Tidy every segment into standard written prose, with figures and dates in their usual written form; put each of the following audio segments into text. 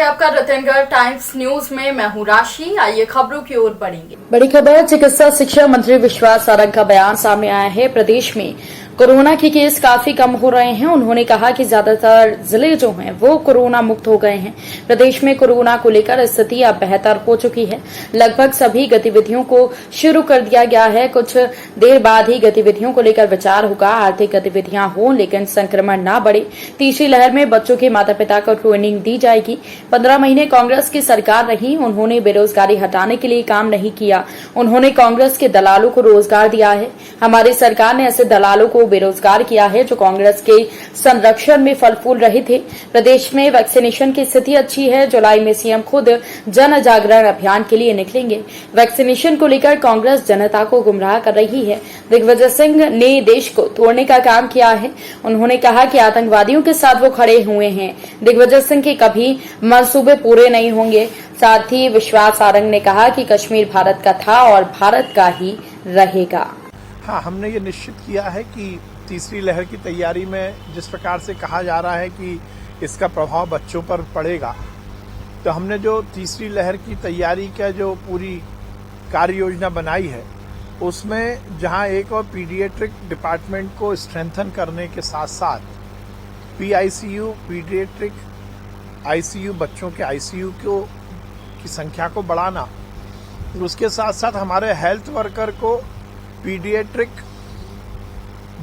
आपका Ratangarh times news में। मैं हूं राशि। आइए खबरों की ओर बढ़ेंगे। बड़ी खबर, चिकित्सा शिक्षा मंत्री विश्वास सारंग का बयान सामने आया है। प्रदेश में कोरोना के केस काफी कम हो रहे हैं। उन्होंने कहा कि ज्यादातर जिले जो हैं वो कोरोना मुक्त हो गए हैं। प्रदेश में कोरोना को लेकर स्थिति अब बेहतर हो चुकी है। लगभग सभी गतिविधियों को शुरू कर दिया गया है। कुछ देर बाद ही गतिविधियों को लेकर विचार होगा। आर्थिक गतिविधियां हों लेकिन संक्रमण न बढ़े। तीसरी लहर में बच्चों के माता पिता को ट्रेनिंग दी जाएगी। 15 महीने कांग्रेस की सरकार रही, उन्होंने बेरोजगारी हटाने के लिए काम नहीं किया। उन्होंने कांग्रेस के दलालों को रोजगार दिया है। हमारी सरकार ने ऐसे दलालों को बेरोजगार किया है जो कांग्रेस के संरक्षण में फल फूल रहे थे। प्रदेश में वैक्सीनेशन की स्थिति अच्छी है। जुलाई में सीएम खुद जन जागरण अभियान के लिए निकलेंगे। वैक्सीनेशन को लेकर कांग्रेस जनता को गुमराह कर रही है। दिग्विजय सिंह ने देश को तोड़ने का काम किया है। उन्होंने कहा कि आतंकवादियों के साथ वो खड़े हुए हैं। दिग्विजय सिंह के कभी मंसूबे पूरे नहीं होंगे। साथ ही विश्वास सारंग ने कहा कि कश्मीर भारत का था और भारत का ही रहेगा। हाँ, हमने ये निश्चित किया है कि तीसरी लहर की तैयारी में जिस प्रकार से कहा जा रहा है कि इसका प्रभाव बच्चों पर पड़ेगा, तो हमने जो तीसरी लहर की तैयारी का जो पूरी कार्य योजना बनाई है, उसमें जहां एक और पीडियाट्रिक डिपार्टमेंट को स्ट्रेंथन करने के साथ साथ पीआईसीयू, पीडियाट्रिक आईसीयू, बच्चों के आईसीयू की संख्या को बढ़ाना, उसके साथ साथ हमारे हेल्थ वर्कर को पीडियाट्रिक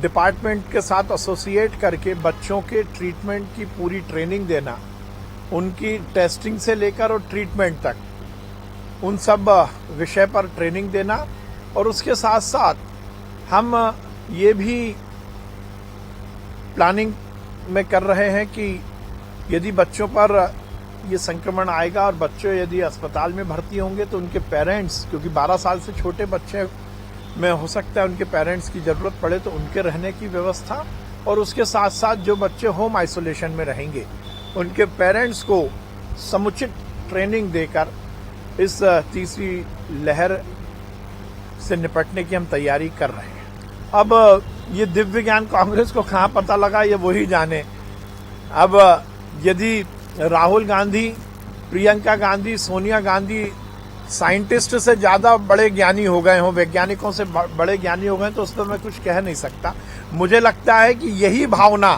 डिपार्टमेंट के साथ एसोसिएट करके बच्चों के ट्रीटमेंट की पूरी ट्रेनिंग देना, उनकी टेस्टिंग से लेकर और ट्रीटमेंट तक उन सब विषय पर ट्रेनिंग देना। और उसके साथ साथ हम ये भी प्लानिंग में कर रहे हैं कि यदि बच्चों पर ये संक्रमण आएगा और बच्चे यदि अस्पताल में भर्ती होंगे तो उनके पेरेंट्स, क्योंकि 12 साल से छोटे बच्चे में हो सकता है उनके पेरेंट्स की जरूरत पड़े, तो उनके रहने की व्यवस्था, और उसके साथ साथ जो बच्चे होम आइसोलेशन में रहेंगे उनके पेरेंट्स को समुचित ट्रेनिंग देकर इस तीसरी लहर से निपटने की हम तैयारी कर रहे हैं। अब ये दिव्य ज्ञान कांग्रेस को कहाँ पता लगा ये वही जाने। अब यदि राहुल गांधी, प्रियंका गांधी, सोनिया गांधी साइंटिस्ट से ज्यादा बड़े ज्ञानी हो गए हों, वैज्ञानिकों से बड़े ज्ञानी हो गए, तो उस पर मैं कुछ कह नहीं सकता। मुझे लगता है कि यही भावना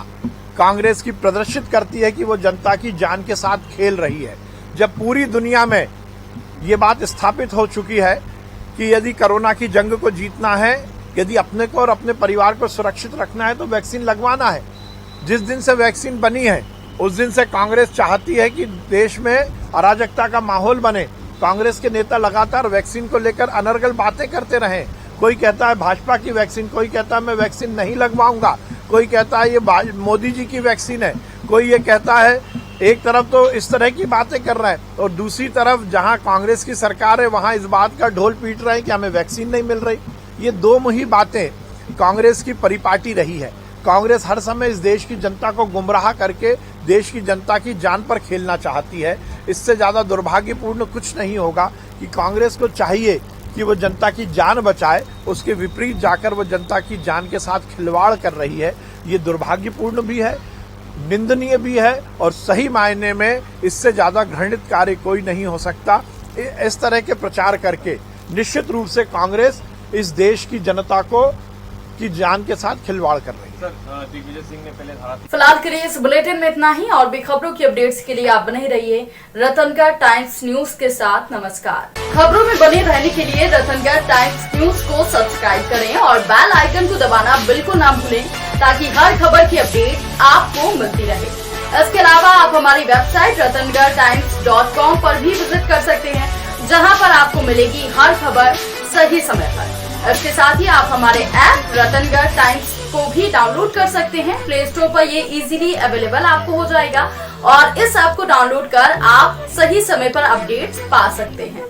कांग्रेस की प्रदर्शित करती है कि वो जनता की जान के साथ खेल रही है। जब पूरी दुनिया में ये बात स्थापित हो चुकी है कि यदि कोरोना की जंग को जीतना है, यदि अपने को और अपने परिवार को सुरक्षित रखना है तो वैक्सीन लगवाना है। जिस दिन से वैक्सीन बनी है उस दिन से कांग्रेस चाहती है कि देश में अराजकता का माहौल बने। कांग्रेस के नेता लगातार वैक्सीन को लेकर अनर्गल बातें करते रहे। कोई कहता है भाजपा की वैक्सीन, कोई कहता है मैं वैक्सीन नहीं लगवाऊंगा, कोई कहता है ये मोदी जी की वैक्सीन है, कोई ये कहता है। एक तरफ तो इस तरह की बातें कर रहे हैं और दूसरी तरफ जहां कांग्रेस की सरकार है वहां इस बात का ढोल पीट रहे हैं कि हमें वैक्सीन नहीं मिल रही। ये दो मुही बातें कांग्रेस की परिपाटी रही है। कांग्रेस हर समय इस देश की जनता को गुमराह करके देश की जनता की जान पर खेलना चाहती है। इससे ज्यादा दुर्भाग्यपूर्ण कुछ नहीं होगा कि कांग्रेस को चाहिए कि वो जनता की जान बचाए, उसके विपरीत जाकर वो जनता की जान के साथ खिलवाड़ कर रही है। ये दुर्भाग्यपूर्ण भी है, निंदनीय भी है और सही मायने में इससे ज्यादा घृणित कार्य कोई नहीं हो सकता। इस तरह के प्रचार करके निश्चित रूप से कांग्रेस इस देश की जनता को की जान के साथ खिलवाड़ कर रही है। दिग्विजय सिंह ने पहले फिलहाल के लिए इस बुलेटिन में इतना ही। और भी खबरों की अपडेट्स के लिए आप बने रहिए रतनगढ़ टाइम्स न्यूज के साथ। नमस्कार। खबरों में बने रहने के लिए रतनगढ़ टाइम्स न्यूज को सब्सक्राइब करें और बेल आइकन को दबाना बिल्कुल ना भूलें ताकि हर खबर की अपडेट आपको मिलती रहे। इसके अलावा आप हमारी वेबसाइट ratangartimes.com पर भी विजिट कर सकते हैं, जहां पर आपको मिलेगी हर खबर सही समय पर। इसके साथ ही आप हमारे ऐप रतनगढ़ टाइम्स को भी डाउनलोड कर सकते हैं। प्ले स्टोर पर ये इजीली अवेलेबल आपको हो जाएगा और इस ऐप को डाउनलोड कर आप सही समय पर अपडेट्स पा सकते हैं।